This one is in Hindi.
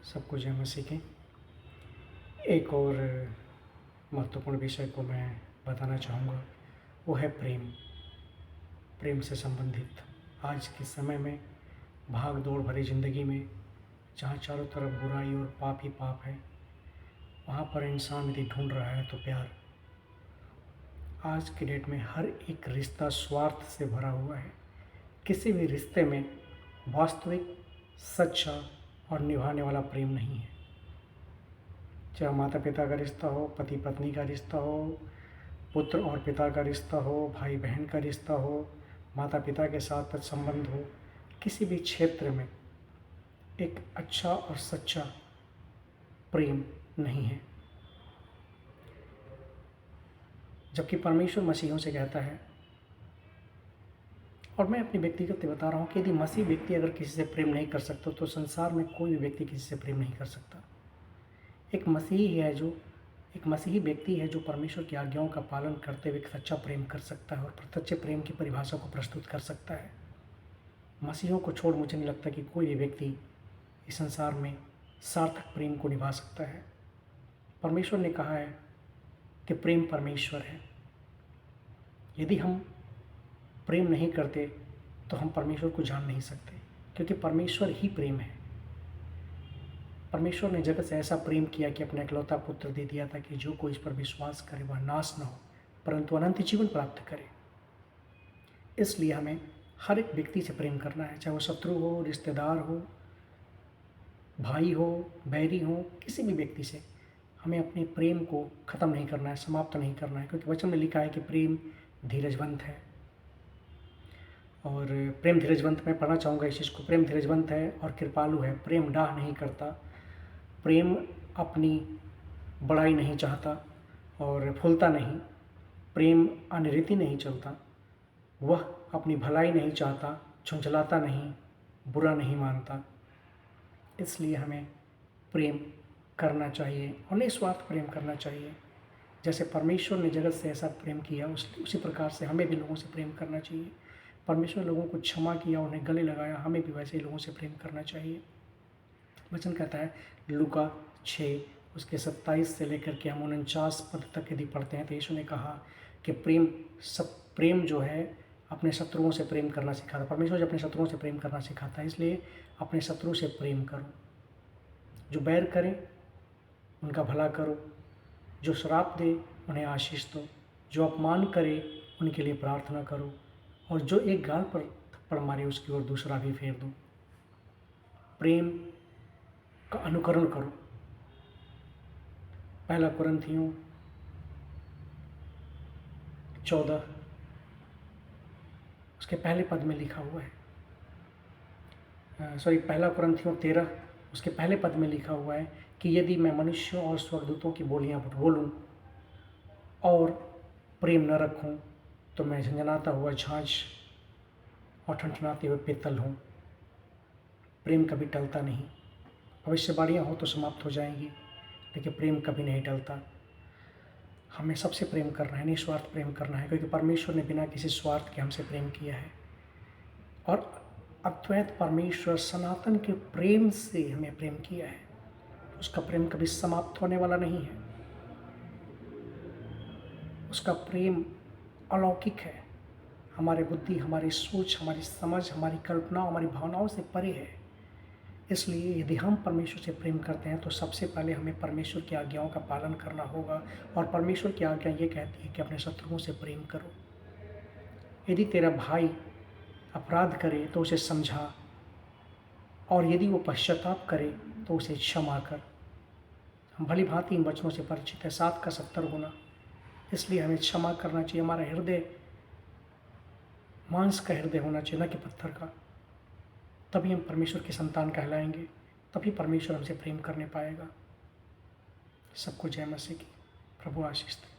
सबको जय मसीह की। एक और महत्वपूर्ण विषय को मैं बताना चाहूँगा, वो है प्रेम। प्रेम से संबंधित आज के समय में भाग दौड़ भरी ज़िंदगी में जहाँ चारों तरफ बुराई और पाप ही पाप है, वहाँ पर इंसान यदि ढूंढ रहा है तो प्यार। आज की डेट में हर एक रिश्ता स्वार्थ से भरा हुआ है। किसी भी रिश्ते में वास्तविक, सच्चा और निभाने वाला प्रेम नहीं है। चाहे माता पिता का रिश्ता हो, पति पत्नी का रिश्ता हो, पुत्र और पिता का रिश्ता हो, भाई बहन का रिश्ता हो, माता पिता के साथ संबंध हो, किसी भी क्षेत्र में एक अच्छा और सच्चा प्रेम नहीं है। जबकि परमेश्वर मसीहों से कहता है, और मैं अपनी व्यक्तिगत बता रहा हूँ कि यदि मसीह व्यक्ति अगर किसी से प्रेम नहीं कर सकता तो संसार में कोई भी व्यक्ति किसी से प्रेम नहीं कर सकता। एक मसीही व्यक्ति है जो परमेश्वर की आज्ञाओं का पालन करते हुए एक सच्चा प्रेम कर सकता है और सच्चे प्रेम की परिभाषा को प्रस्तुत कर सकता है। मसीहों को छोड़ मुझे नहीं लगता कि कोई भी व्यक्ति इस संसार में सार्थक प्रेम को निभा सकता है। परमेश्वर ने कहा है कि प्रेम परमेश्वर है। यदि हम प्रेम नहीं करते तो हम परमेश्वर को जान नहीं सकते, क्योंकि परमेश्वर ही प्रेम है। परमेश्वर ने जगत से ऐसा प्रेम किया कि अपना इकलौता पुत्र दे दिया था कि जो कोई इस पर विश्वास करे वह नाश न हो परंतु अनंत जीवन प्राप्त करे। इसलिए हमें हर एक व्यक्ति से प्रेम करना है, चाहे वो शत्रु हो, रिश्तेदार हो, भाई हो, बैरी हो, किसी भी व्यक्ति से हमें अपने प्रेम को ख़त्म नहीं करना है, समाप्त नहीं करना है। क्योंकि वचन में लिखा है कि प्रेम धीरजवंत है। और प्रेम धीरजवंत, मैं पढ़ना चाहूँगा इस चीज़ को। प्रेम धीरजवंत है और कृपालु है। प्रेम डाह नहीं करता। प्रेम अपनी बड़ाई नहीं चाहता और फूलता नहीं। प्रेम अनरीति नहीं चलता। वह अपनी भलाई नहीं चाहता, झुंझलाता नहीं, बुरा नहीं मानता। इसलिए हमें प्रेम करना चाहिए और निस्वार्थ प्रेम करना चाहिए। जैसे परमेश्वर ने जगत से ऐसा प्रेम किया, उसी प्रकार से हमें भी लोगों से प्रेम करना चाहिए। परमेश्वर लोगों को क्षमा किया, उन्हें गले लगाया, हमें भी वैसे ही लोगों से प्रेम करना चाहिए। वचन कहता है लूका 6 उसके 27 से लेकर के हम 49 पद तक यदि पढ़ते हैं तो यीशु ने कहा कि प्रेम जो है अपने शत्रुओं से प्रेम करना सिखाता। परमेश्वर जो अपने शत्रुओं से प्रेम करना सिखाता है, इसलिए अपने शत्रु से प्रेम करो। जो बैर करें उनका भला करो, जो श्राप दे उन्हें आशीष दो, जो अपमान करे उनके लिए प्रार्थना करो, और जो एक गाल पर थप्पड़ मारे उसकी ओर दूसरा भी फेर दो। प्रेम का अनुकरण करो। पहला कुरिन्थियों 14 उसके पहले पद में लिखा हुआ है, पहला कुरिन्थियों 13 उसके पहले पद में लिखा हुआ है कि यदि मैं मनुष्यों और स्वर्गदूतों की बोलियां बोलूं और प्रेम न रखूं तो मैं झंझनाता हुआ झांझ और ठनठनाते हुए पीतल हूँ। प्रेम कभी टलता नहीं। भविष्यवाणियाँ हो तो समाप्त हो जाएंगी, लेकिन प्रेम कभी नहीं टलता। हमें सबसे प्रेम करना है, निस्वार्थ प्रेम करना है, क्योंकि परमेश्वर ने बिना किसी स्वार्थ के हमसे प्रेम किया है। और अद्वैत परमेश्वर सनातन के प्रेम से हमें प्रेम किया है। उसका प्रेम कभी समाप्त होने वाला नहीं है। उसका प्रेम अलौकिक है। हमारी बुद्धि, हमारी सोच, हमारी समझ, हमारी कल्पना, हमारी भावनाओं से परे है। इसलिए यदि हम परमेश्वर से प्रेम करते हैं तो सबसे पहले हमें परमेश्वर की आज्ञाओं का पालन करना होगा। और परमेश्वर की आज्ञा ये कहती है कि अपने शत्रुओं से प्रेम करो। यदि तेरा भाई अपराध करे तो उसे समझा, और यदि वो पश्चाताप करे तो उसे क्षमा कर। हम भली भांति इन वचनों से परिचित है, 7 का 70 गुना। इसलिए हमें क्षमा करना चाहिए। हमारा हृदय मांस का हृदय होना चाहिए, न कि पत्थर का। तभी हम परमेश्वर की संतान कहलाएंगे, तभी परमेश्वर हमसे प्रेम करने पाएगा। सबको जय मसीह की। प्रभु आशीष दे।